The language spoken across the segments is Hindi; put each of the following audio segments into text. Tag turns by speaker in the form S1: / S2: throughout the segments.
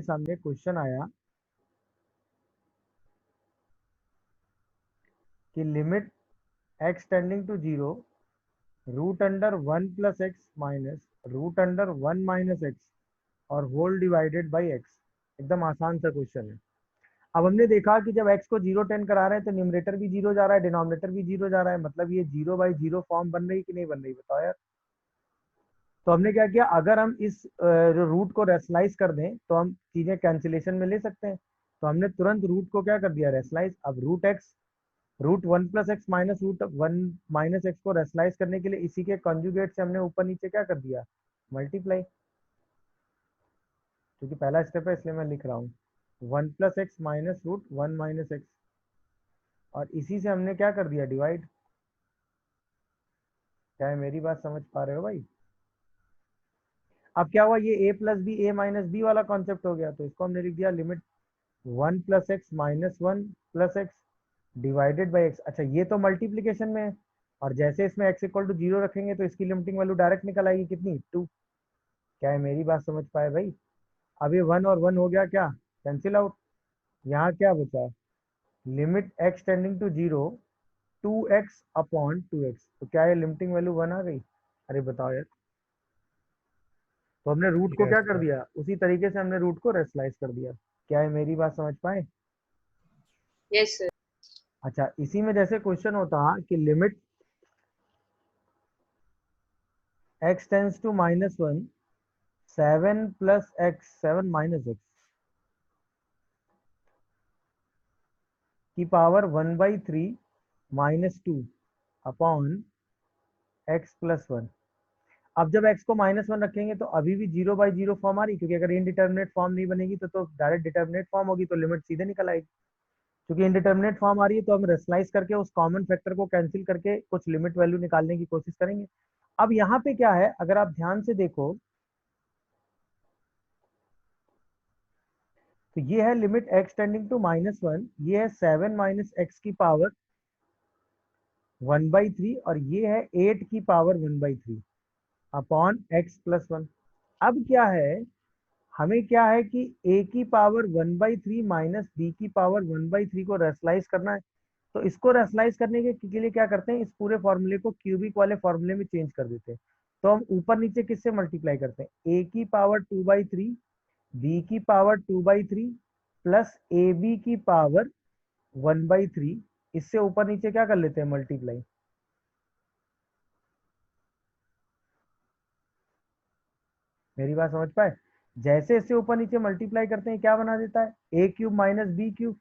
S1: सामने क्वेश्चन आया कि limit x tending to 0 root under 1 plus x minus root under 1 minus x और होल डिवाइडेड बाई एक्स। एकदम आसान सा क्वेश्चन है। अब हमने देखा कि जब x को 0 करा रहे हैं तो न्यूमरेटर भी 0 जा रहा है, डिनोमिनेटर भी 0 जा रहा है, मतलब ये 0/0 फॉर्म बन रही कि नहीं बन रही, बताओ यार। तो हमने क्या किया, अगर हम इस रूट को रेशनलाइज कर दें तो हम चीजें कैंसिलेशन में ले सकते हैं। तो हमने तुरंत रूट को क्या कर दिया, रेशनलाइज। अब root 1 plus x minus root 1 minus x को रेशनलाइज करने के लिए इसी के कॉन्जुगेट से हमने ऊपर नीचे क्या कर दिया, मल्टीप्लाई। क्योंकि पहला स्टेप है इसलिए मैं लिख रहा हूँ 1 plus x minus root 1 minus x, और इसी से हमने क्या कर दिया, डिवाइड। क्या है मेरी बात समझ पा रहे हो भाई। अब क्या हुआ, ये a plus B A minus B वाला कॉन्सेप्ट हो गया, तो इसको हमने लिख दिया limit 1 plus x minus 1 plus x divided by x. अच्छा, ये तो मल्टीप्लीकेशन में है, और जैसे इसमें x इक्वल टू 0 रखेंगे तो इसकी लिमिटिंग वैल्यू डायरेक्ट निकल आएगी, कितनी, 2। क्या है मेरी बात समझ पाए भाई। अब ये 1 और 1 हो गया क्या, कैंसिल आउट। यहाँ क्या बचा, limit x tending to 0 2x upon 2x। तो क्या है, लिमिटिंग वैल्यू 1 आ गई। अरे बताओ यार। तो हमने रूट को क्या
S2: यस
S1: कर
S2: सर।
S1: दिया, उसी तरीके से हमने रूट को रेशनलाइज कर दिया। क्या है मेरी बात समझ पाए।
S3: Yes sir.
S1: अच्छा, इसी में जैसे क्वेश्चन होता कि limit x tends to -1 7 plus x 7 minus x की पावर 1/3 -2 अपॉन x प्लस 1। अब जब x को -1 रखेंगे तो अभी भी 0/0 फॉर्म आ रही, क्योंकि अगर इनडिटर्मिनेट फॉर्म नहीं बनेगी तो डायरेक्ट डिटर्मिनेट फॉर्म होगी, तो लिमिट सीधे निकल आएगी। क्योंकि इनडिटर्मिनेट फॉर्म आ रही है तो हम रेशनलाइज करके उस कॉमन फैक्टर को कैंसिल करके कुछ लिमिट वैल्यू निकालने की कोशिश करेंगे। अब यहाँ पे क्या है, अगर आप ध्यान से देखो तो ये है लिमिट x टेंडिंग टू -1, ये है 7 माइनस एक्स की पावर 1/3, और ये है 8 की पावर 1/3 अपॉन x प्लस 1। अब क्या है, हमें क्या है कि a की पावर 1/3 माइनस b की पावर 1/3 को रेशनलाइज करना है। तो इसको रेशनलाइज करने के लिए क्या करते हैं, इस पूरे फॉर्मूले को क्यूबिक वाले फॉर्मूले में चेंज कर देते हैं। तो हम ऊपर नीचे किससे मल्टीप्लाई करते हैं, a की पावर 2/3 b की पावर 2/3 प्लस ए बी की पावर 1/3। इससे ऊपर नीचे क्या कर लेते हैं, मल्टीप्लाई। मेरी बात समझ पाए। जैसे इससे ऊपर नीचे मल्टीप्लाई करते हैं क्या बना देता है, a cube minus B cube,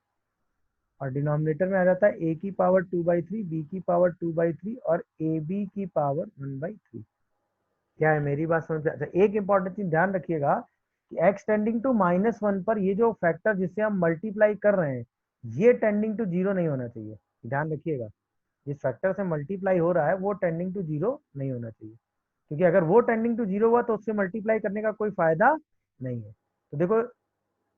S1: और डिनोमिनेटर में आ जाता है a की पावर 2/3 b की पावर 2/3 और ए बी की पावर 1/3। क्या है मेरी बात समझ में। अच्छा, एक इंपॉर्टेंट चीज ध्यान रखिएगा कि x टेंडिंग टू -1 पर ये जो फैक्टर जिससे हम मल्टीप्लाई कर रहे हैं ये टेंडिंग टू 0 नहीं होना चाहिए। ध्यान रखिएगा, जिस फैक्टर से मल्टीप्लाई हो रहा है वो टेंडिंग टू 0 नहीं होना चाहिए, क्योंकि अगर वो टेंडिंग टू 0 हुआ तो उससे मल्टीप्लाई करने का कोई फायदा नहीं है। तो देखो,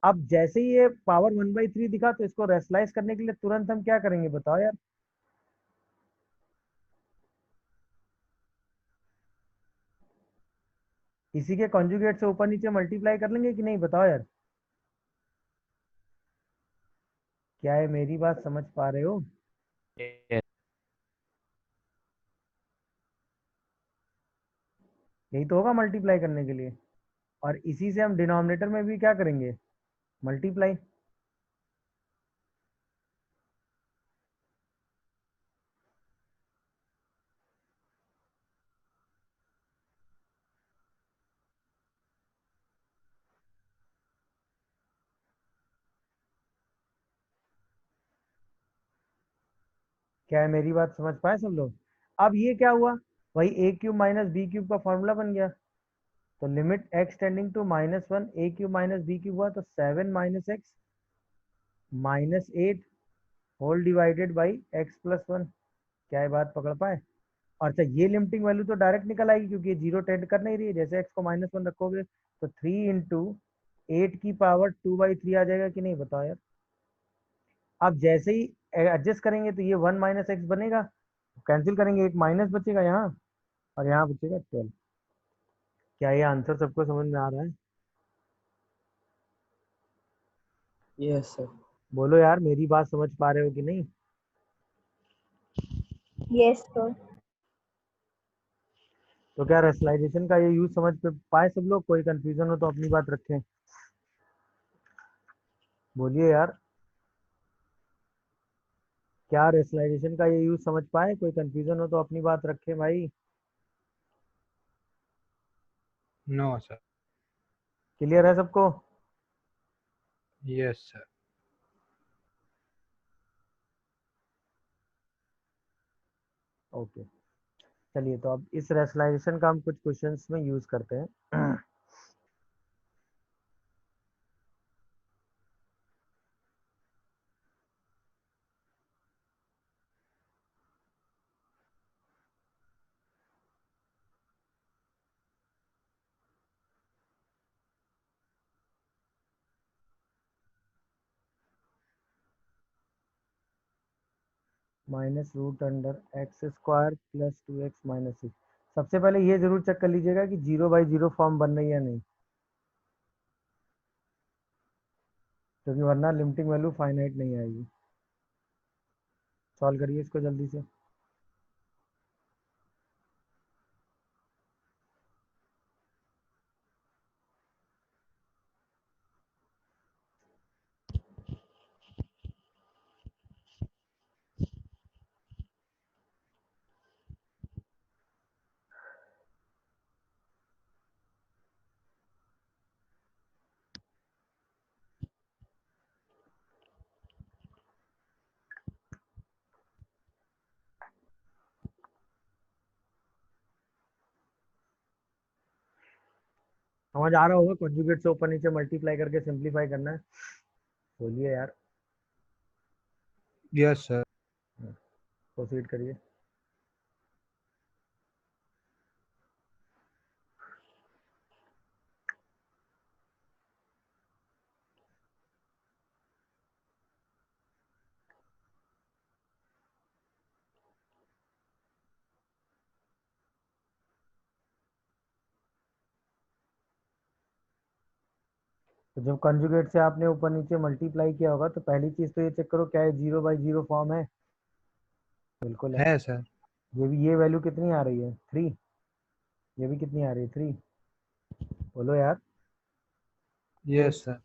S1: अब जैसे ही ये पावर 1/3 दिखा तो इसको रेशनलाइज करने के लिए तुरंत हम क्या करेंगे, बताओ यार। इसी के कॉन्जुगेट से ऊपर नीचे मल्टीप्लाई कर लेंगे कि नहीं, बताओ यार। क्या है मेरी बात समझ पा रहे हो।
S2: यस
S1: यही तो होगा मल्टीप्लाई करने के लिए, और इसी से हम डिनोमिनेटर में भी क्या करेंगे, मल्टीप्लाई। क्या है मेरी बात समझ पाए सब लोग। अब ये क्या हुआ, वही A cube minus B cube का फॉर्मूला बन गया। तो limit x tending to -1 A cube minus B cube हुआ, तो 7 minus x minus 8 whole divided by x plus 1। क्या है बात पकड़ पाए। और अच्छा, ये लिमिटिंग वैल्यू तो डायरेक्ट निकल आएगी क्योंकि ये 0 टेंड कर नहीं रही है। जैसे x को -1 रखोगे तो 3 इंटू 8 की पावर 2/3 आ जाएगा कि नहीं, बताओ यार। अब जैसे ही एडजस्ट करेंगे तो ये 1 माइनस एक्स बनेगा, कैंसिल करेंगे, एक माइनस बचेगा यहाँ, और यहाँ बचेगा 12। क्या ये आंसर सबको समझ में आ रहा है।
S2: Yes sir.
S1: बोलो यार, मेरी बात समझ पा रहे हो कि नहीं?
S4: Yes sir.
S1: तो क्या रेशनलाइजेशन का ये यूज समझ पाए सब लोग? कोई कंफ्यूजन हो तो अपनी बात रखें, बोलिए यार। क्या रेशनलाइजेशन का ये यूज समझ पाए? कोई कंफ्यूजन हो तो अपनी बात रखें भाई।
S5: No sir.
S1: क्लियर है सबको?
S5: Yes sir.
S1: ओके, चलिए तो अब इस रेशनलाइजेशन का हम कुछ क्वेश्चंस में यूज करते हैं। Minus root under x square plus 2x-6। सबसे पहले ये जरूर चेक कर लीजिएगा कि 0/0 फॉर्म बन रही है या नहीं, क्योंकि वरना लिमिटिंग वैल्यू फाइनाइट नहीं आएगी। सॉल्व करिए इसको जल्दी से। समझ आ रहा होगा? कॉन्जुगेट से ऊपर नीचे मल्टीप्लाई करके सिंप्लीफाई करना है। बोलिए यार,
S5: यस सर।
S1: प्रोसीड करिए। तो जब कंजुगेट से आपने ऊपर नीचे मल्टीप्लाई किया होगा तो पहली चीज तो ये चेक करो क्या ये 0/0 फॉर्म है। बिल्कुल है।
S5: है सर।
S1: ये वैल्यू कितनी आ रही है? 3। ये भी कितनी आ रही है? 3। बोलो यार।
S5: Yes sir.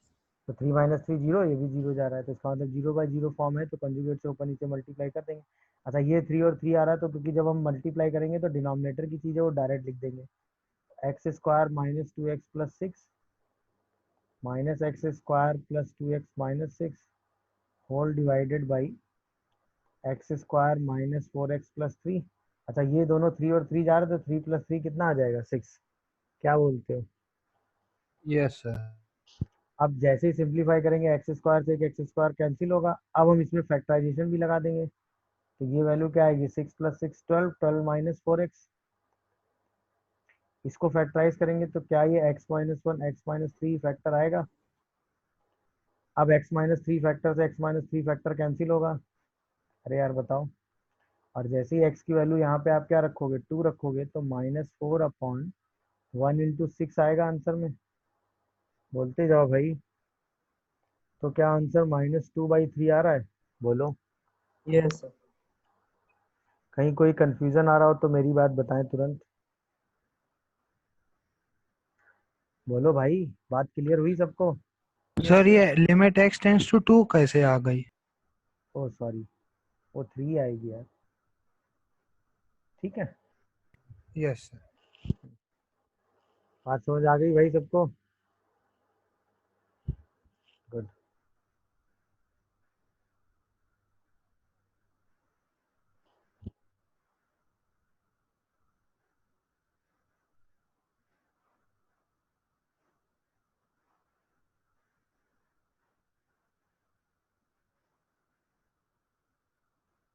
S1: तो 3 - 3 0, ये भी 0 जा रहा है, तो इसका मतलब 0/0 फॉर्म है, तो कंजुगेट से ऊपर नीचे मल्टीप्लाई कर देंगे। अच्छा, ये 3 और 3 आ रहा है, तो क्योंकि जब हम मल्टीप्लाई करेंगे तो डिनोमिनेटर की चीज़ है वो डायरेक्ट लिख देंगे। X square minus 2x+6 minus x square plus 2x-6 whole divided by x square minus 4x+3। अच्छा, ये दोनों 3 और 3 जा रहे हैं, तो 3 + 3 कितना आ जाएगा? 6। क्या बोलते हो?
S5: Yes sir.
S1: अब जैसे ही सिंप्लीफाई करेंगे एक्स स्क्वायर से एक्स स्क्वायर कैंसिल होगा। अब हम इसमें फैक्टराइजेशन भी लगा देंगे, तो ये वैल्यू क्या आएगी? 6 + 6 12, 12 - 4x। इसको फैक्टराइज करेंगे तो क्या ये x-1 x-3 फैक्टर आएगा? अब x-3 फैक्टर से x-3 फैक्टर कैंसिल होगा। अरे यार बताओ। और जैसे ही x की वैल्यू यहाँ पे आप क्या रखोगे? 2 रखोगे, तो -4/1 × 6 आएगा आंसर में। बोलते जाओ भाई। तो क्या आंसर -2/3 आ रहा है? बोलो।
S2: Yes sir.
S1: कहीं कोई कंफ्यूजन आ रहा हो तो मेरी बात बताएं तुरंत। बोलो भाई, बात क्लियर हुई सबको?
S5: सर ये लिमिट x टेंस टू 2 कैसे आ गई?
S1: ओ सॉरी, वो 3 आएगी यार। ठीक है,
S5: यस सर।
S1: बात समझ आ गई भाई सबको? Good.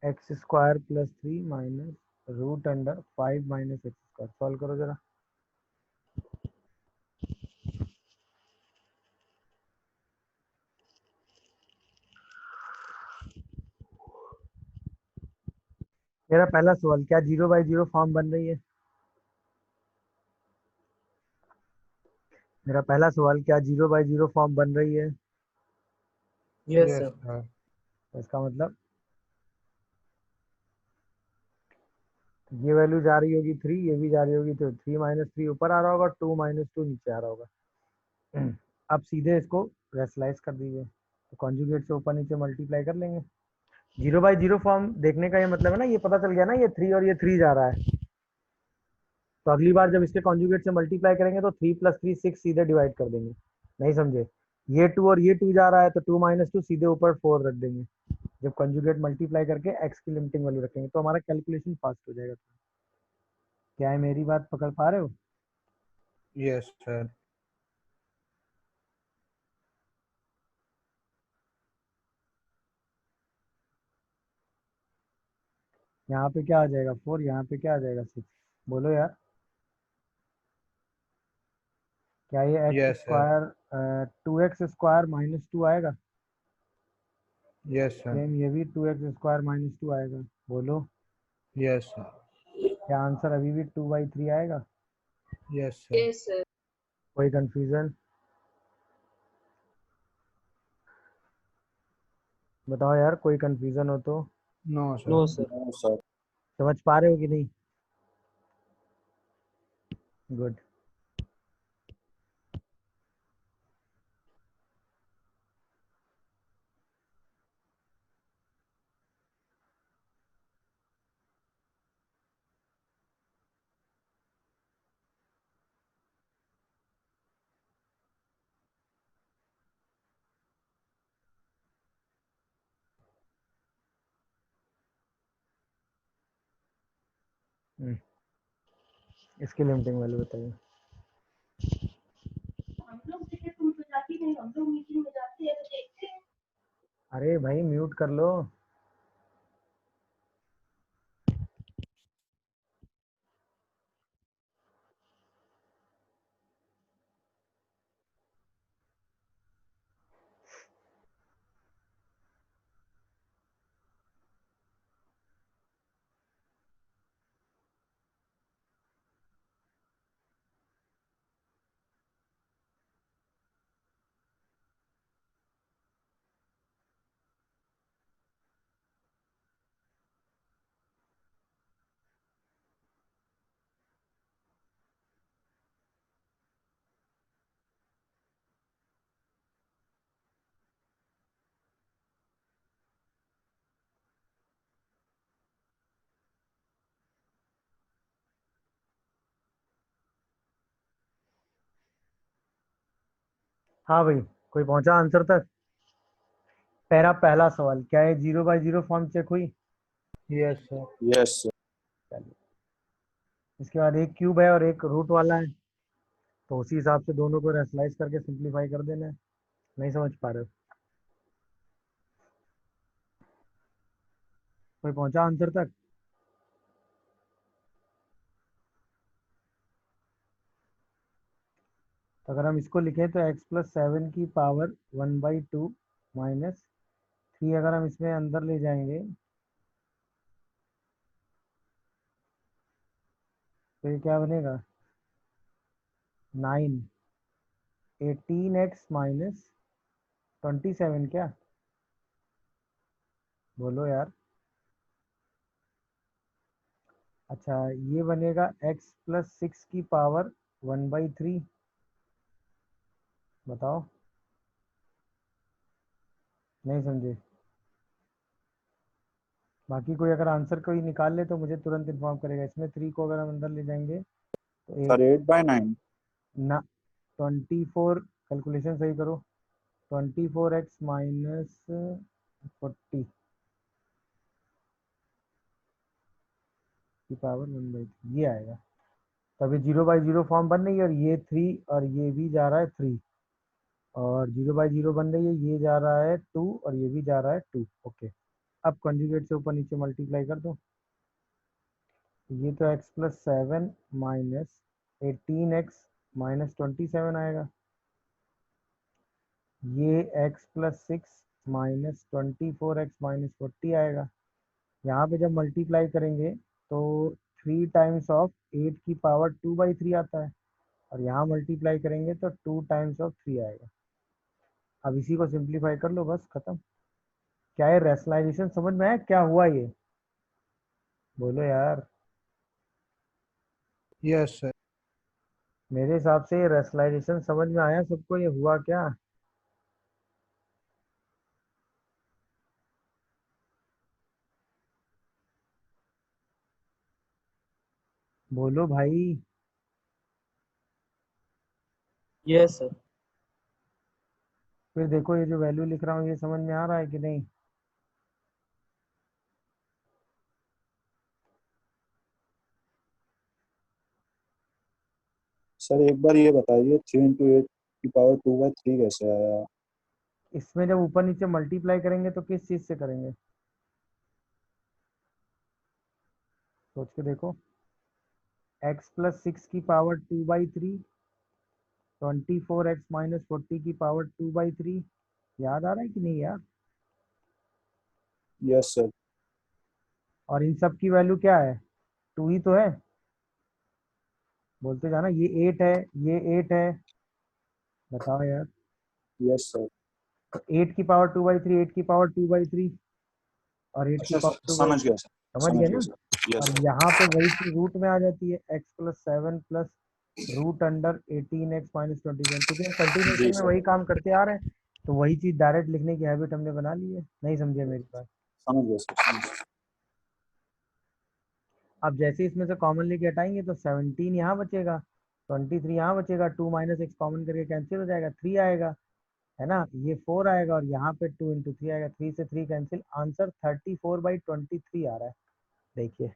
S1: X square plus 3 minus root under 5 - x square. Solve करो जरा। मेरा पहला सवाल, क्या 0/0 फॉर्म बन रही है? मेरा पहला सवाल, क्या 0/0 फॉर्म बन रही है?
S2: Yes,
S5: Yes,
S2: sir.
S5: sir.
S1: तो इसका मतलब ये वैल्यू जा रही होगी 3, ये भी जा रही होगी, तो 3 माइनस 3 ऊपर आ रहा होगा, 2 माइनस 2 नीचे आ रहा होगा। अब सीधे इसको रेशलाइज कर दीजिए, तो कॉन्जुगेट से ऊपर नीचे मल्टीप्लाई कर लेंगे। 0/0 फॉर्म देखने का ये मतलब है ना, ये पता चल गया ना, ये 3 और ये 3 जा रहा है, तो अगली बार जब इसके कॉन्जुगेट से मल्टीप्लाई करेंगे तो 3 + 3 6 सीधे डिवाइड कर देंगे। नहीं समझे? ये 2 और ये 2 जा रहा है, तो 2 माइनस 2 सीधे ऊपर 4 रख देंगे। जब कॉन्जुगेट मल्टीप्लाई करके एक्स की लिमिटिंग वैल्यू रखेंगे तो हमारा कैलकुलेशन फास्ट हो जाएगा। क्या है, मेरी बात पकड़ पा रहे हो?
S5: Yes, sir.
S1: यहाँ पे क्या आ जाएगा 4, यहाँ पे क्या आ जाएगा 6? बोलो यार, क्या ये x
S5: Yes, sir.
S1: Square 2x² minus 2 आएगा?
S5: Yes, sir.
S1: सेम ये भी 2x² माइनस 2 आएगा। बोलो,
S5: Yes, sir.
S1: क्या आंसर अभी भी 2/3 आएगा?
S5: Yes, sir.
S3: Yes, sir.
S1: कोई कंफ्यूजन? बताओ यार, कोई कंफ्यूजन हो तो।
S5: No, sir.
S2: No, sir.
S4: No, sir.
S1: समझ पा रहे हो कि नहीं? गुड। इसकी लिमिटिंग वैल्यू बताइए।
S6: हम लोग देखे, तुम तो जाती नहीं, हम लोग मीटिंग में जाते हैं तो देखते हैं।
S1: अरे भाई म्यूट कर लो। हाँ भाई, कोई पहुंचा आंसर तक? पहला सवाल क्या है, 0/0 फॉर्म चेक हुई?
S5: Yes, sir.
S4: Yes, sir.
S1: चलिए, इसके बाद एक क्यूब है और एक रूट वाला है, तो उसी हिसाब से दोनों को रेशलाइज करके सिंप्लीफाई कर देना है। नहीं समझ पा रहे हो? कोई पहुंचा आंसर तक? तो अगर हम इसको लिखें तो x + 7 की पावर 1/2 माइनस 3, अगर हम इसमें अंदर ले जाएंगे तो ये क्या बनेगा? 9 18x माइनस 27। क्या? बोलो यार। अच्छा, ये बनेगा x + 6 की पावर 1/3। बताओ, नहीं समझे? बाकी कोई अगर आंसर कोई निकाल ले तो मुझे तुरंत इन्फॉर्म करेगा। इसमें 3 को अगर हम अंदर ले जाएंगे तो
S4: Sir, 8/9.
S1: ना 24, कैलकुलेशन सही करो, 24x माइनस 40 की पावर 1/3 ये आएगा। तो अभी 0/0 फॉर्म बन रही है, और ये 3 और ये भी जा रहा है 3, और 0/0 बन रही है, ये जा रहा है 2 और ये भी जा रहा है 2। ओके, अब कंजुगेट से ऊपर नीचे मल्टीप्लाई कर दो। ये तो x + 7 माइनस 18x माइनस 27 आएगा। ये x + 6 माइनस 24x माइनस 40 आएगा। यहाँ पे जब मल्टीप्लाई करेंगे तो 3 टाइम्स ऑफ 8 की पावर 2/3 आता है, और यहाँ मल्टीप्लाई करेंगे तो 2 टाइम्स ऑफ 3 आएगा। अब इसी को सिंप्लीफाई कर लो, बस खत्म। क्या ये रैशनलाइजेशन समझ में आया, क्या हुआ ये? बोलो यार।
S5: Yes sir.
S1: मेरे हिसाब से ये रैशनलाइजेशन समझ में आया सबको, ये हुआ क्या? बोलो भाई।
S2: Yes sir.
S1: फिर देखो, ये जो वैल्यू लिख रहा हूँ ये समझ में आ रहा है कि नहीं?
S4: सर एक बार ये बताइए 3 into 8 की पावर 2/3 कैसे आया?
S1: इसमें जब ऊपर नीचे मल्टीप्लाई करेंगे तो किस चीज से करेंगे? सोच के देखो। x+6 की पावर 2/3, 24x-40 की पावर 2/3। याद आ रहा है कि नहीं यार?
S4: Yes sir.
S1: और इन सब की वैल्यू क्या है? 2 ही तो है। बोलते जाना, ये 8 है, ये 8 है। बताओ यार।
S4: Yes sir.
S1: तो 8 की पावर 2/3, 8 की पावर 2/3 और 8 की
S4: अच्छा
S1: पावर टू बाई
S4: समझ
S1: थ्री
S4: गया सर।
S1: समझ
S4: समझ
S1: गए
S4: गया
S1: ना?
S4: सर।
S1: और
S4: यस सर।
S1: यहाँ पे वही चीज रूट में आ जाती है, x+7 + √18x-27, क्योंकि हम
S4: जी
S1: कंटिन्यूशन में
S4: सर।
S1: वही काम करते आ रहे हैं। तो वही चीज डायरेक्ट लिखने की हैबिट हमने बना ली है। नहीं समझे मेरी बात?
S4: समझ गया सर। समझ गया।
S1: अब जैसे इसमें से कॉमन लेके हटाएंगे तो 17 यहाँ बचेगा, 23 यहाँ बचेगा, 2 - x कॉमन करके कैंसिल हो जाएगा, 3 आएगा, है ना? ये 4 आएगा और यहाँ पे 2 × 3 आएगा, 3 से 3 कैंसिल, आंसर 34/23 आ रहा है। देखिए,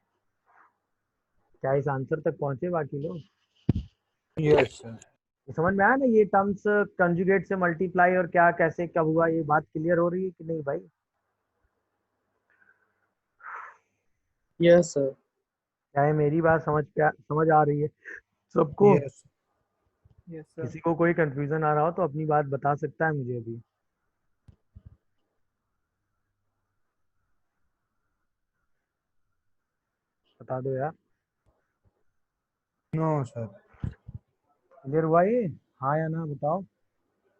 S1: क्या इस आंसर तक पहुंचे बाकी लोग?
S5: Yes sir.
S1: ये समझ में आया ना, ये टर्म्स कंजुगेट से मल्टीप्लाई और क्या कैसे कब हुआ, ये बात क्लियर हो रही है कि नहीं भाई?
S2: Yes sir.
S1: क्या है, मेरी बात समझ आ रही है सबको?
S5: यस। Yes sir.
S1: किसी को कोई कंफ्यूजन आ रहा हो तो अपनी बात बता सकता है मुझे अभी। बता दो यार।
S5: No sir.
S1: क्लियर हुआ ये? हाँ या ना बताओ।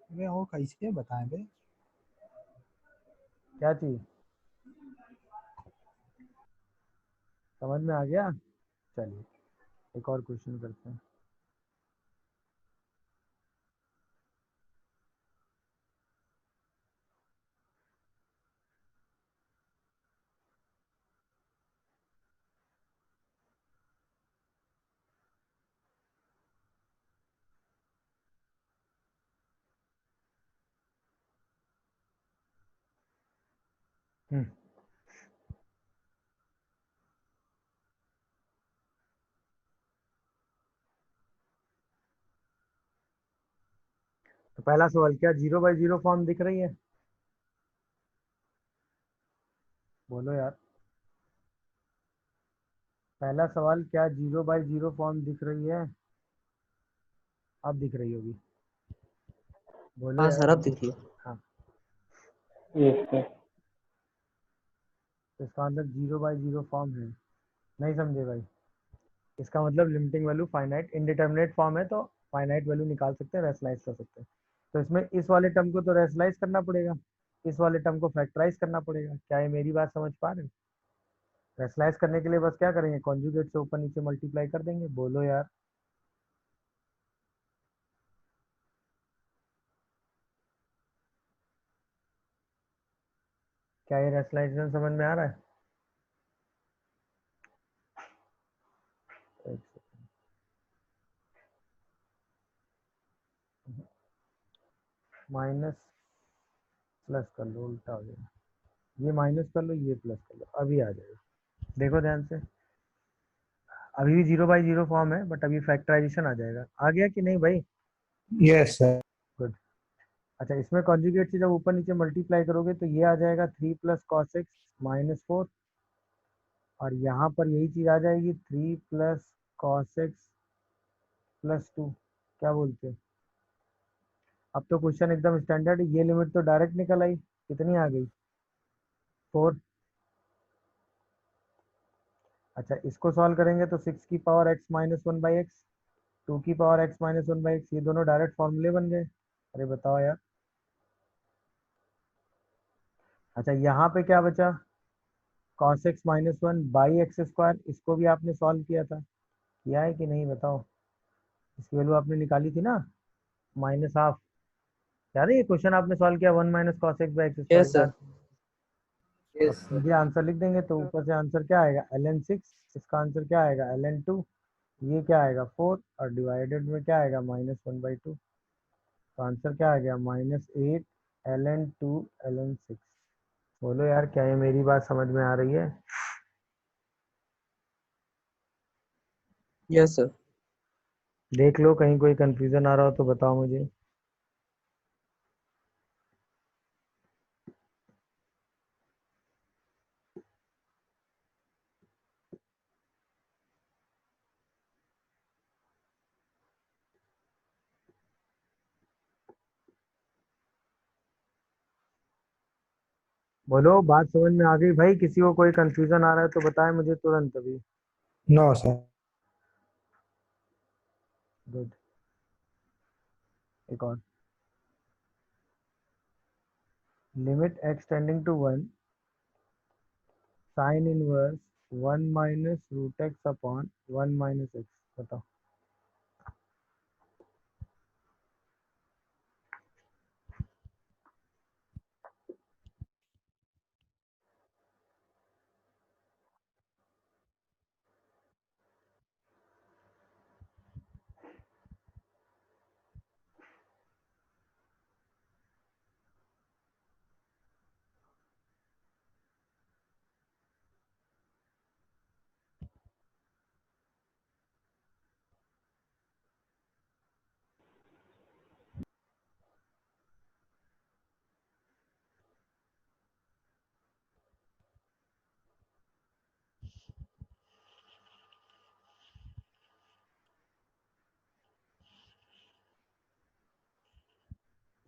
S5: वे वो कैसे बताएं बे?
S1: क्या चीज समझ में आ गया? चलिए एक और क्वेश्चन करते हैं। हम्म, तो पहला सवाल, क्या 0/0 फॉर्म दिख रही है? बोलो यार। पहला सवाल, क्या 0/0 फॉर्म दिख रही है? अब दिख रही होगी। बोलो
S2: हाँ
S1: यार।
S2: सर, अब दिख रही है।
S1: हाँ,
S4: यस सर।
S1: तो इसका मतलब 0/0 फॉर्म है। नहीं समझे भाई? इसका मतलब limiting value finite indeterminate form है, तो फाइनाइट वैल्यू निकाल सकते हैं, रेशनलाइज कर सकते हैं। तो इसमें इस वाले टर्म को तो रेशनलाइज करना पड़ेगा, इस वाले टर्म को फैक्टराइज करना पड़ेगा। क्या ये मेरी बात समझ पा रहे हैं? रेशनलाइज करने के लिए बस क्या करेंगे, कॉन्जुगेट से ऊपर नीचे मल्टीप्लाई कर देंगे। बोलो यार। क्या ये रेशनलाइजेशन समझ में आ रहा है? एक सेकंड। माइनस प्लस कर लो, उल्टा हो जाएगा। ये माइनस कर लो, ये प्लस कर लो, अभी आ जाएगा। देखो ध्यान से, अभी भी 0/0 फॉर्म है बट अभी फैक्टराइजेशन आ जाएगा। आ गया कि नहीं भाई?
S5: Yes sir.
S1: गुड। अच्छा, इसमें कॉन्जुगेट से जब ऊपर नीचे मल्टीप्लाई करोगे तो ये आ जाएगा 3 + cos x - 4, और यहाँ पर यही चीज आ जाएगी 3 + cos x + 2। क्या बोलते हो? अब तो क्वेश्चन एकदम स्टैंडर्ड है, ये लिमिट तो डायरेक्ट निकल आई। कितनी आ गई? 4। अच्छा, इसको सॉल्व करेंगे तो 6 की पावर x - 1/x, 2 की पावर x - 1/x, ये दोनों डायरेक्ट फॉर्मूले बन गए। अरे बताओ यार। अच्छा यहाँ पे क्या बचा, cos x minus one by x square, इसको भी आपने सॉल्व किया था, किया है कि नहीं बताओ। इसकी वैल्यू आपने निकाली थी ना, माइनस हाफ। याद है ये क्वेश्चन आपने सॉल्व किया, 1 minus cos x by x square
S2: Yes,
S1: का।
S2: sir.
S1: अब
S2: Yes, sir.
S1: सीधे आंसर लिख देंगे, तो ऊपर से आंसर क्या आएगा, ln 6, इसका आंसर क्या आएगा ln 2, ये क्या आएगा 4, और डिवाइडेड में क्या आएगा -1/2। तो आंसर क्या आ गया -8 ln 2 ln 6। बोलो यार, क्या ये मेरी बात समझ में आ रही है।
S2: Yes, sir.
S1: देख लो कहीं कोई कंफ्यूजन आ रहा हो तो बताओ मुझे। बोलो, बात समझ में आ गई भाई, किसी को कोई कंफ्यूजन आ रहा है तो बताए मुझे तुरंत अभी।
S5: No sir.
S1: गुड। एक और, limit x tending to 1 sine inverse 1 minus root x upon 1 minus x, बताओ।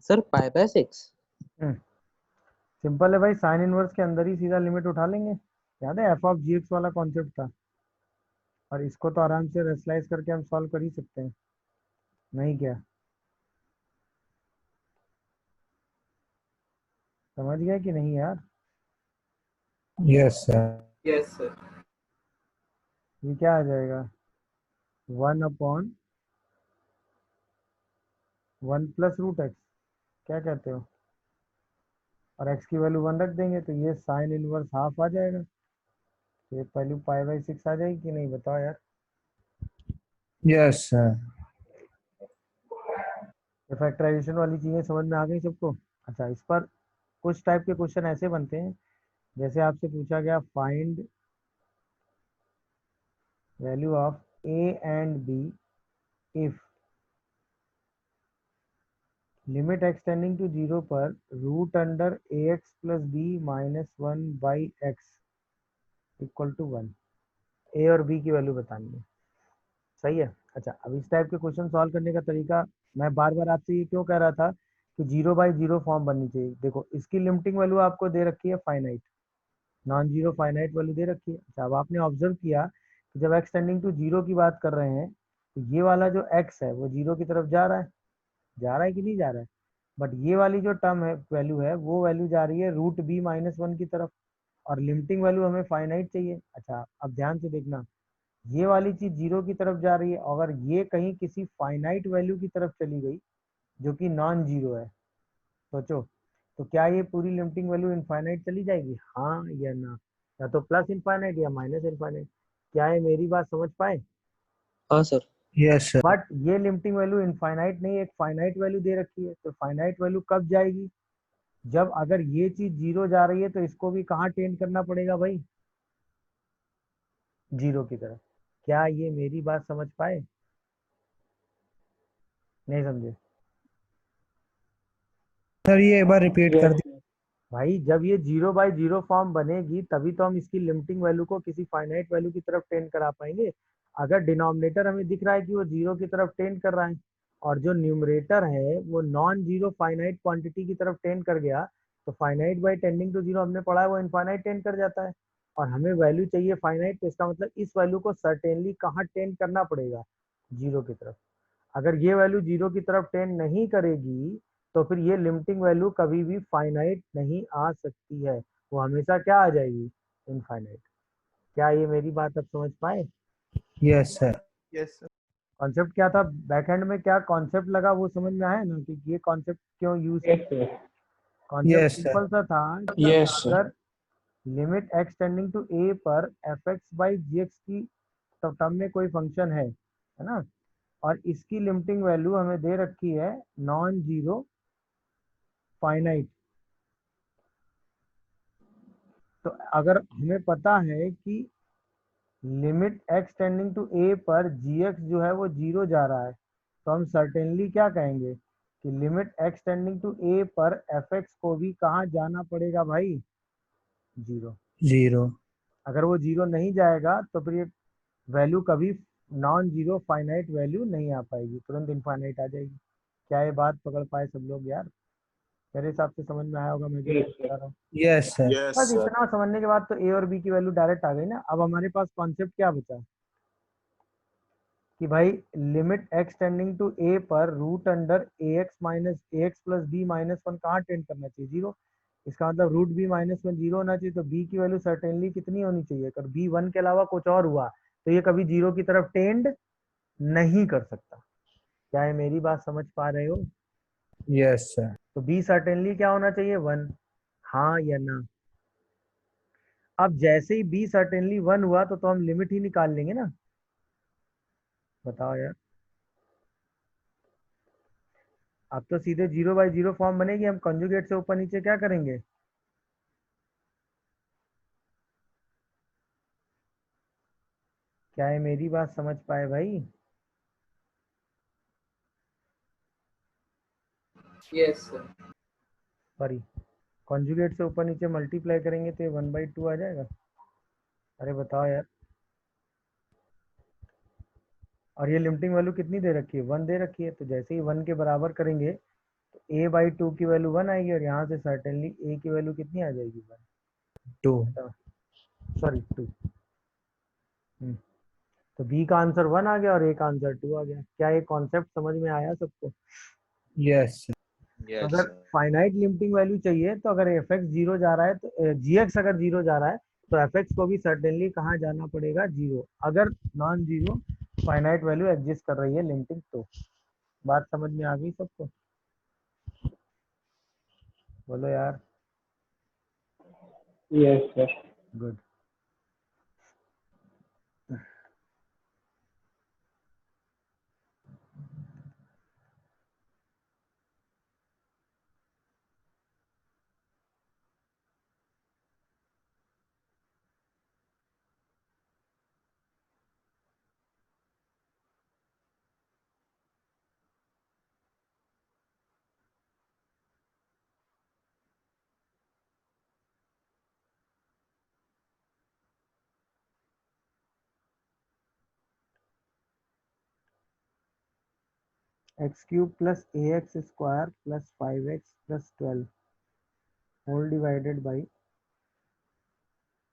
S2: Sir, pi by 6.
S1: सिंपल है भाई, साइन इनवर्स के अंदर ही सीधा लिमिट उठा लेंगे। याद है एफ ऑफ जी एक्स वाला कॉन्सेप्ट था, और इसको तो आराम से रेशलाइज करके हम सॉल्व कर ही सकते हैं, नहीं क्या। समझ गए कि नहीं यार।
S5: Yes sir.
S2: Yes, sir.
S1: ये क्या आ जाएगा 1/1 प्लस रूट एक्स, क्या कहते हो, और x की वैल्यू 1 रख देंगे तो ये साइन इनवर्स हाफ आ जाएगा। तो ये वैल्यू π/6 आ जाएगी कि नहीं बताओ यार।
S5: Yes sir.
S1: ये फैक्टराइजेशन वाली चीजें समझ में आ गई सबको। अच्छा, इस पर कुछ टाइप के क्वेश्चन ऐसे बनते हैं, जैसे आपसे पूछा गया find value of a and b if limit x tending to 0 पर root under ax plus b minus 1/x equal to 1। a और b की वैल्यू बतानी है, सही है। अच्छा, अब इस टाइप के क्वेश्चन सॉल्व करने का तरीका, मैं बार बार आपसे ये क्यों कह रहा था कि 0/0 फॉर्म बननी चाहिए। देखो, इसकी लिमिटिंग वैल्यू आपको दे रखी है finite, non zero finite value दे रखी है। अच्छा, अब आपने ऑब्जर्व किया कि जब x टेंडिंग टू 0 की बात कर रहे हैं, तो ये वाला जो x है वो 0 की तरफ जा रहा है, जा रहा है कि नहीं जा रहा है। बट ये वाली जो टर्म है, वैल्यू है, वो वैल्यू जा रही है रूट b माइनस 1 की तरफ, और लिमिटिंग वैल्यू हमें फाइनाइट चाहिए। अच्छा, अब ध्यान से देखना, ये वाली चीज 0 की तरफ जा रही है, अगर ये कहीं किसी फाइनाइट वैल्यू की तरफ चली गई जो कि नॉन जीरो है, सोचो, तो क्या ये पूरी लिमिटिंग वैल्यू इनफाइनाइट चली जाएगी, हाँ या ना, या तो प्लस इनफाइनाइट या माइनस इनफाइनाइट। क्या है मेरी बात समझ पाए।
S2: हाँ, sir.
S5: Yes sir.
S1: बट ये लिमिटिंग वैल्यू इनफाइनाइट नहीं, एक फाइनाइट वैल्यू दे रखी है, तो फाइनाइट वैल्यू कब जाएगी, जब अगर ये चीज 0 जा रही है तो इसको भी कहाँ टेंड करना पड़ेगा भाई, 0 की तरफ। क्या ये मेरी बात समझ पाए, नहीं समझे।
S5: सर ये एक बार रिपीट कर
S2: Yes,
S5: दी।
S2: sir.
S1: भाई जब ये 0/0 फॉर्म बनेगी तभी तो हम इसकी लिमिटिंग वैल्यू को किसी फाइनाइट वैल्यू की तरफ टेंड करा पाएंगे। अगर डिनोमिनेटर हमें दिख रहा है कि वो 0 की तरफ टेंड कर रहा है, और जो न्यूमरेटर है वो नॉन जीरो फाइनाइट क्वांटिटी की तरफ टेंड कर गया, तो फाइनाइट बाई टेंडिंग टू 0 हमने पढ़ा है वो इनफाइनाइट टेंड कर जाता है, और हमें वैल्यू चाहिए फाइनाइट, तो इसका मतलब इस वैल्यू को सर्टेनली कहाँ टेंड करना पड़ेगा, 0 की तरफ। अगर ये वैल्यू 0 की तरफ टेंड नहीं करेगी तो फिर ये लिमिटिंग वैल्यू कभी भी फाइनाइट नहीं आ सकती है, वो हमेशा क्या आ जाएगी, इनफाइनाइट। क्या ये मेरी बात अब समझ पाए?
S5: Yes sir.
S1: कॉन्सेप्ट क्या था बैक हैंड में, क्या कॉन्सेप्ट लगा वो समझ में आया ना कि ये कॉन्सेप्ट क्यों यूज किया? Concept
S5: yes sir.
S1: सिंपल सा था कि अगर लिमिट एक्स टेंडिंग टू ए पर F x by G x की टर्म में कोई फंक्शन है ना, और इसकी लिमिटिंग वैल्यू हमें दे रखी है नॉन जीरो फाइनाइट, तो अगर हमें पता है कि लिमिट एक्स टेंडिंग टू ए पर जी एक्स जो है वो जीरो जा रहा है, तो हम सर्टेनली क्या कहेंगे कि लिमिट एक्स टेंडिंग टू ए पर एफ एक्स को भी कहाँ जाना पड़ेगा भाई, जीरो।
S5: जीरो।
S1: अगर वो जीरो नहीं जाएगा तो फिर ये वैल्यू कभी नॉन जीरो फाइनाइट वैल्यू नहीं आ पाएगी, तुरंत इनफाइनाइट आ जाएगी। क्या ये बात पकड़ पाए सब लोग यार? मेरे हिसाब से समझ में आया होगा मैं जो बता रहा हूँ।
S5: Yes sir.
S1: बस इतना समझने के बाद तो ए और बी की वैल्यू डायरेक्ट आ गई ना। अब हमारे पास कॉन्सेप्ट क्या बचा कि भाई लिमिट एक्स टेंडिंग टू ए पर root under a x minus a x plus b minus one कहाँ टेंड करना चाहिए, जीरो। इसका मतलब root b minus one zero होना चाहिए, तो बी की वैल्यू सर्टेनली कितनी होनी चाहिए, अगर बी वन के अलावा कुछ और हुआ तो ये कभी जीरो की तरफ टेंड नहीं कर सकता। क्या है मेरी बात समझ पा रहे हो?
S5: Yes sir.
S1: तो बी सर्टेनली क्या होना चाहिए, वन, हाँ या ना। अब जैसे ही बी सर्टेनली वन हुआ तो हम लिमिट ही निकाल लेंगे ना, बताओ यार। अब तो सीधे जीरो बाई जीरो फॉर्म बनेगी, हम कंजुगेट से ऊपर नीचे क्या करेंगे, क्या है मेरी बात समझ पाए भाई?
S2: Yes sir.
S1: सॉरी, कंजुगेट से ऊपर नीचे मल्टीप्लाई करेंगे तो ये वन बाई टू आ जाएगा। अरे बताओ यार, और ये लिमिटिंग वैल्यू कितनी दे रखी है, वन दे रखी है, तो जैसे ही वन के बराबर करेंगे तो ए बाई टू की वैल्यू वन आएगी, और यहाँ से सर्टेनली ए की वैल्यू कितनी आ जाएगी, वन।
S5: टू।
S1: Sorry two. तो बी का आंसर वन आ गया और ए का आंसर टू आ गया। क्या ये कॉन्सेप्ट समझ में आया सबको?
S5: Yes sir.
S1: तो अगर फाइनाइट लिमिटिंग वैल्यू चाहिए तो अगर एफ एक्स जीरो जा रहा है तो जी एक्स अगर जीरो जा रहा है तो एफ एक्स को भी सर्टेनली कहाँ जाना पड़ेगा, जीरो, अगर non zero finite value exist कर रही है लिमिटिंग तो। बात समझ में आ गई सबको? बोलो यार।
S2: Yes sir.
S1: Good. X cube plus A x square plus five x plus twelve whole divided by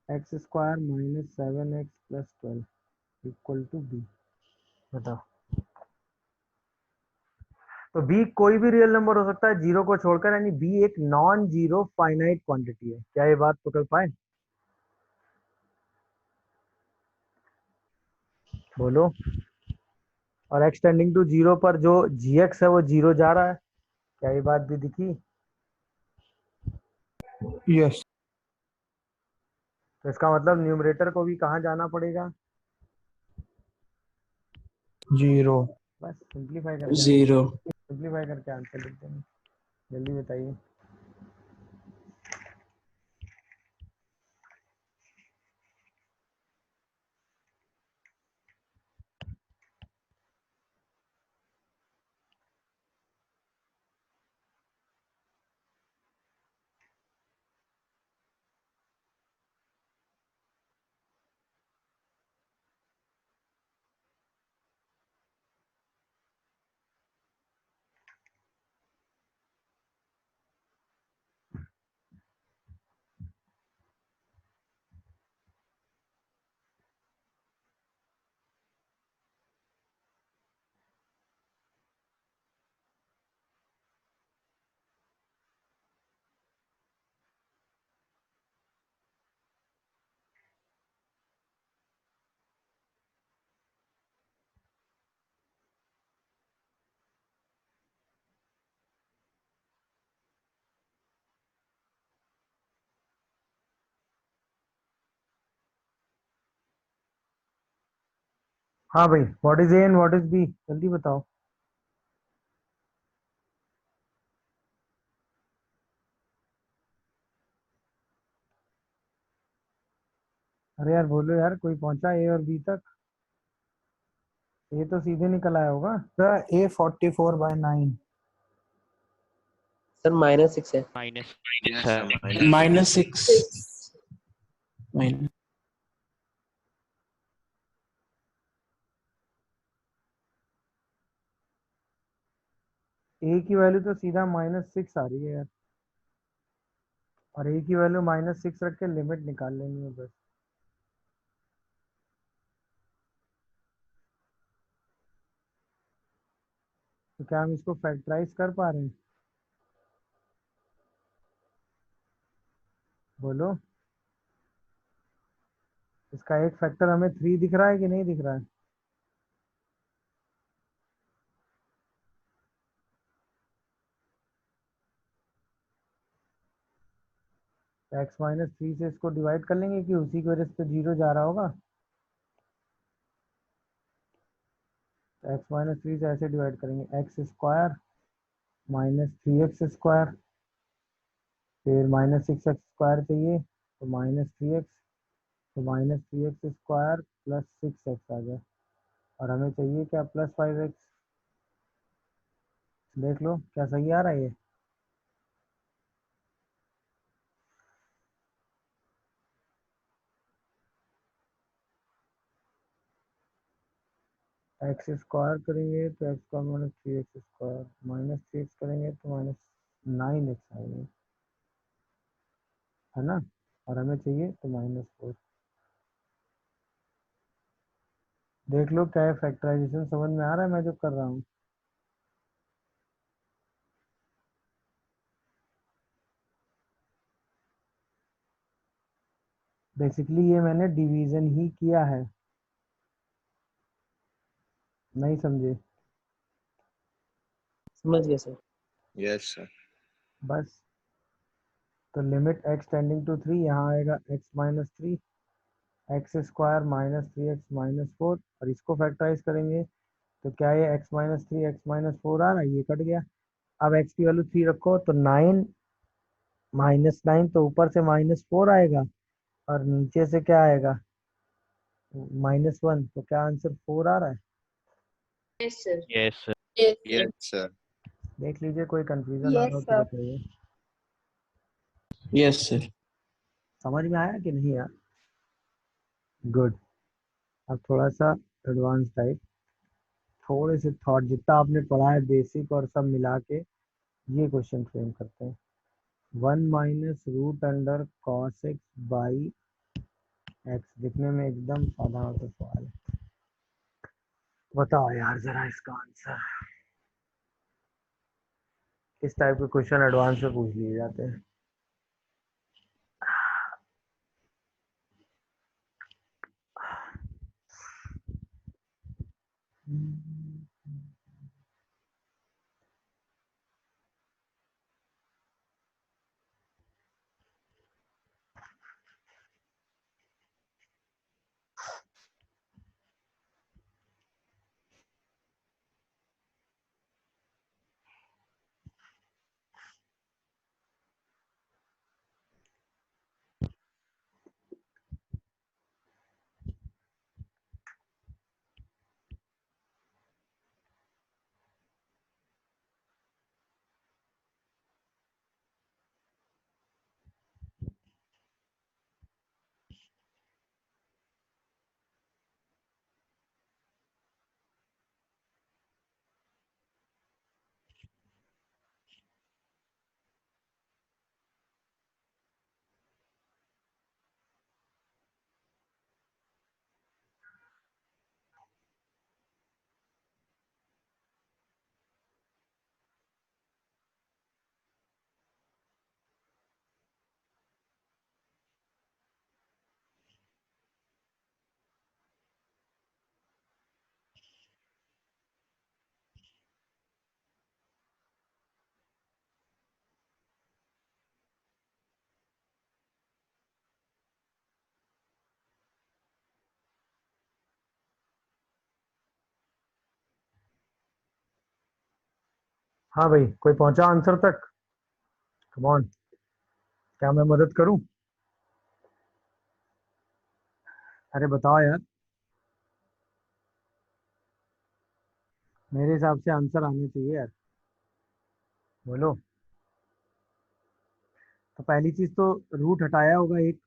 S1: x square minus seven x plus twelve equal to B. बताओ। तो बी कोई भी रियल नंबर हो सकता है जीरो को छोड़कर, यानी बी एक नॉन जीरो फाइनाइट क्वांटिटी है। क्या ये बात पकड़ पाए? बोलो। और एक्स टेंडिंग टू जीरो पर जो जी एक्स है वो जीरो जा रहा है। क्या ये बात भी दिखी?
S5: यस।
S1: तो इसका मतलब न्यूमरेटर को भी कहाँ जाना पड़ेगा,
S5: जीरो।
S1: बस सिंप्लीफाई करके,
S2: जीरो।
S1: सिंप्लीफाई करके आंसर लिख देंगे। जल्दी बताइए। हाँ भाई, what is A and what is B, जल्दी बताओ। अरे यार बोलो यार, कोई पहुंचा ए और बी तक? ये तो सीधे निकल आया होगा।
S5: Sir A44/9।
S2: सर -6 है।
S7: माइनस
S8: Yes,
S7: है।
S8: sir. -6.
S3: Six.
S8: Minus.
S1: ए की वैल्यू तो सीधा -6 आ रही है यार, और ए की वैल्यू -6 रख के लिमिट निकाल लेनी है बस। तो क्या हम इसको फैक्टराइज कर पा रहे हैं? बोलो। इसका एक फैक्टर हमें 3 दिख रहा है कि नहीं दिख रहा है? x-3 से इसको डिवाइड कर लेंगे कि उसी की वजह से 0 जा रहा होगा। x-3 से ऐसे डिवाइड करेंगे, एक्स स्क्वायर -3x², फिर -6x² चाहिए तो -3x, तो -3x² प्लस 6x आ गया, और हमें चाहिए क्या, +5x। देख लो क्या सही आ रहा है ये। x² करेंगे तो x² -3x², -3x करेंगे तो -9x आएगा, है ना, और हमें चाहिए तो -4। देख लो क्या है, फैक्टराइजेशन समझ में आ रहा है मैं जो कर रहा हूँ? बेसिकली ये मैंने डिवीजन ही किया है, नहीं समझे?
S2: समझ गया सर।
S8: Yes, sir.
S1: बस, तो लिमिट x टेंडिंग टू 3, यहाँ आएगा x-3, x² -3x-4, और इसको फैक्टराइज करेंगे तो क्या ये x-3 x-4 आ रहा है, ये कट गया। अब x की वैल्यू 3 रखो तो 9 -9, तो ऊपर से -4 आएगा और नीचे से क्या आएगा, -1, तो क्या आंसर 4 आ रहा है?
S3: Yes, sir.
S7: Yes sir.
S3: Yes, sir.
S8: Yes, sir.
S1: देख लीजिए, कोई कंफ्यूजन आ रहा हो
S6: Yes,
S1: तो
S6: sir.
S1: बताइए।
S8: Yes, sir.
S1: समझ में आया कि नहीं यार? गुड। अब थोड़ा सा एडवांस टाइप, थोड़े से थॉट, जितना आपने पढ़ा है बेसिक और सब मिला के ये क्वेश्चन फ्रेम करते हैं। 1 - √cos x/x, दिखने में एकदम साधारण सा सवाल है। बताओ यार जरा इसका आंसर। इस टाइप के क्वेश्चन एडवांस में पूछ लिए जाते हैं। हाँ भाई, कोई पहुंचा आंसर तक? कम ऑन, क्या मैं मदद करूं? अरे बताओ यार, मेरे हिसाब से आंसर आने चाहिए यार, बोलो। तो पहली चीज तो रूट हटाया होगा एक,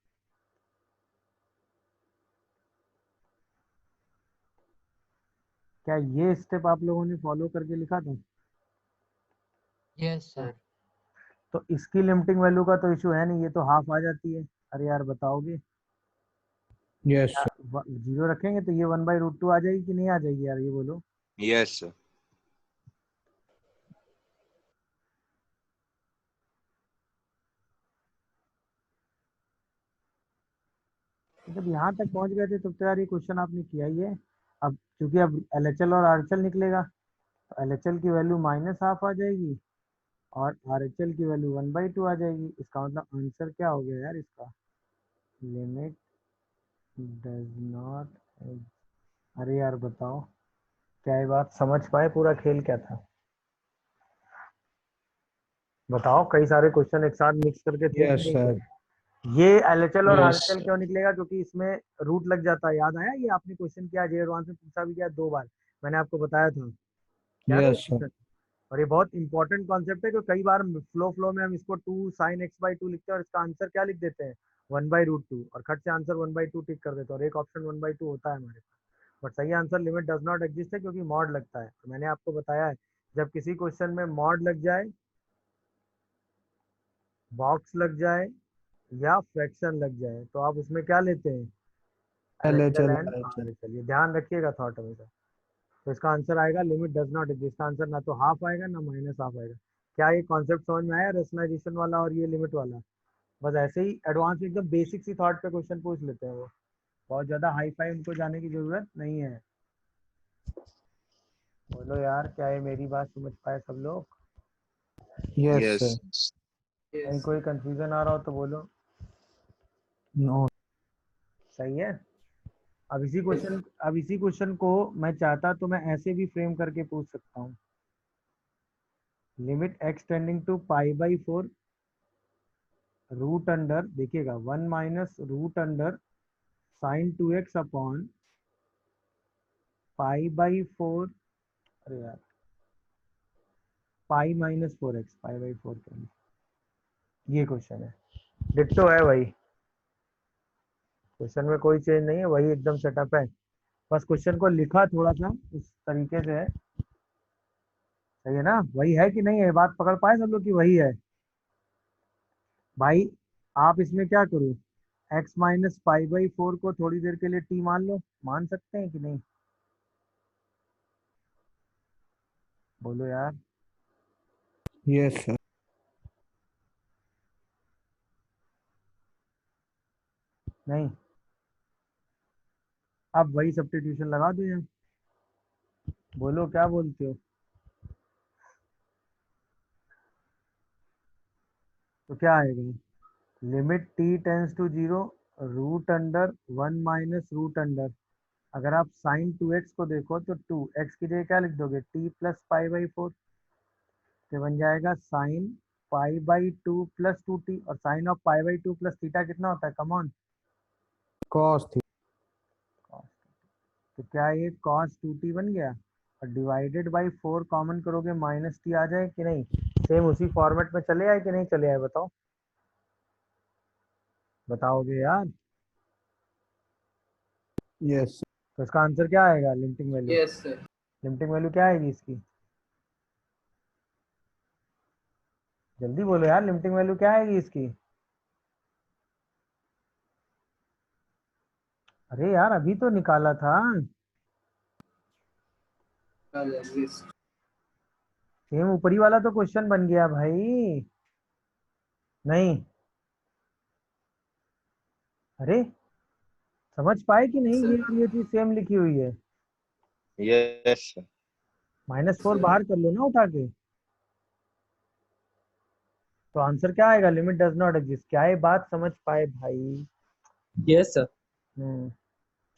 S1: क्या ये स्टेप आप लोगों ने फॉलो करके लिखा था?
S7: Yes sir.
S1: तो इसकी लिमिटिंग वैल्यू का तो इशू है नहीं, ये तो हाफ आ जाती है। अरे यार बताओगे,
S5: यस सर।
S1: जीरो रखेंगे तो ये 1/√2 आ जाएगी कि नहीं आ जाएगी यार, ये बोलो।
S8: Yes, sir.
S1: जब यहाँ तक पहुंच गए थे तब तो यार ये क्वेश्चन आपने किया ही है। अब क्योंकि अब LHL और RHL निकलेगा, तो LHL की वैल्यू माइनस हाफ आ जाएगी और RHL की वैल्यू 1/2 आ जाएगी। इसका मतलब आंसर क्या हो गया यार इसका? Limit does not. अरे यार बताओ, क्या ये बात समझ पाए पूरा खेल क्या था? बताओ, कई सारे क्वेश्चन एक साथ मिक्स करके थे कि
S5: यस
S1: नहीं थे?
S5: सर।
S1: ये LHL और
S8: Yes,
S1: RHL
S8: sir.
S1: क्यों निकलेगा? क्योंकि इसमें रूट लग जाता है, याद आया? ये आपने क्वेश्चन किया, जे एडवांस में पूछा भी गया 2 बार, मैंने आपको बताया था, क्या है वो
S5: यस सर।
S1: क्वेश्चन? और ये बहुत इंपॉर्टेंट कॉन्सेप्ट है कि कई बार फ्लो में हम इसको 2 sin x/2 लिखते हैं और इसका आंसर क्या लिख देते हैं? 1/√2, और खट से आंसर 1/2 टिक कर देते हैं, और एक ऑप्शन 1/2 होता है हमारे पास। बट सही answer limit does not exist है, क्योंकि मॉड लगता है। तो मैंने आपको बताया है, जब किसी क्वेश्चन में मॉड लग जाए, बॉक्स लग जाए या फ्रैक्शन लग जाए, तो आप उसमें क्या लेते हैं? LHL
S5: LHL
S1: and
S5: RHL।
S1: RHL। ये ध्यान रखिएगा थॉट हमेशा। तो इसका आंसर आएगा लिमिट डज नॉट एग्जिस्ट। इसका आंसर ना तो हाफ आएगा ना माइनस हाफ आएगा। क्या ये कॉन्सेप्ट समझ में आया, रेशनलाइजेशन वाला और ये लिमिट वाला? बस ऐसे ही एडवांस में एकदम बेसिक सी थॉट पे क्वेश्चन पूछ लेते हैं वो, बहुत ज्यादा हाई फाई उनको जाने की जरूरत नहीं है। बोलो यार, क्या ये मेरी बात समझ पाए सब लोग?
S5: Yes
S8: Yes.
S5: सर।
S1: कहीं
S2: Yes.
S1: कोई कंफ्यूजन आ रहा हो तो बोलो।
S5: नो।
S1: सही है। अब इसी क्वेश्चन को मैं चाहता तो मैं ऐसे भी फ्रेम करके पूछ सकता हूँ। Limit x tending to π/4 root under, देखिएगा 1 minus root under sin 2x upon π/4। अरे यार, π-4x, π/4 के लिए ये क्वेश्चन है। डिट्टो है भाई, क्वेश्चन में कोई चेंज नहीं है, वही एकदम सेटअप है। बस क्वेश्चन को लिखा थोड़ा सा इस तरीके से है। सही है ना? वही है कि नहीं है? बात पकड़ पाए सब लोग कि वही है? भाई आप इसमें क्या करो, x माइनस π/4 को थोड़ी देर के लिए t मान लो। मान सकते हैं कि नहीं? बोलो यार।
S5: Yes sir.
S1: नहीं, अब वही सब्स्टिट्यूशन लगा दो यहाँ। बोलो क्या बोलते हो? तो क्या आएगा? Limit t tends to 0 root under 1 minus root under, अगर आप साइन 2x को देखो तो 2x की जगह क्या लिख दोगे? t प्लस π/4, तो बन जाएगा साइन π/2 प्लस 2t, और साइन ऑफ π/2 प्लस थीटा कितना होता है? Come on.
S5: कॉस थी।
S1: तो क्या ये cos 2t बन गया? और डिवाइडेड बाई 4 कॉमन करोगे, माइनस t आ जाए कि नहीं? सेम उसी फॉर्मेट में चले आए कि नहीं चले आए? बताओ, बताओगे यार?
S5: यस।
S1: तो इसका आंसर क्या आएगा? Limiting value,
S2: Yes, sir.
S1: Limiting value क्या आएगी इसकी? जल्दी बोलो यार, लिमिटिंग वैल्यू क्या आएगी इसकी? अरे यार अभी तो निकाला था।
S2: I'll exist.
S1: सेम ऊपरी वाला तो क्वेश्चन बन गया भाई। नहीं, अरे समझ पाए कि नहीं? ये
S2: Sir.
S1: और ये चीज सेम लिखी हुई है।
S8: Yes, sir.
S1: -4
S2: Sir.
S1: बाहर कर लो ना उठा के, तो आंसर क्या आएगा? Limit does not exist. क्या ये बात समझ पाए भाई?
S2: Yes, sir.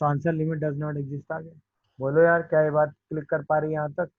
S1: तो answer limit does not exist आ गया। बोलो यार, क्या ये बात क्लिक कर पा रही है यहाँ तक?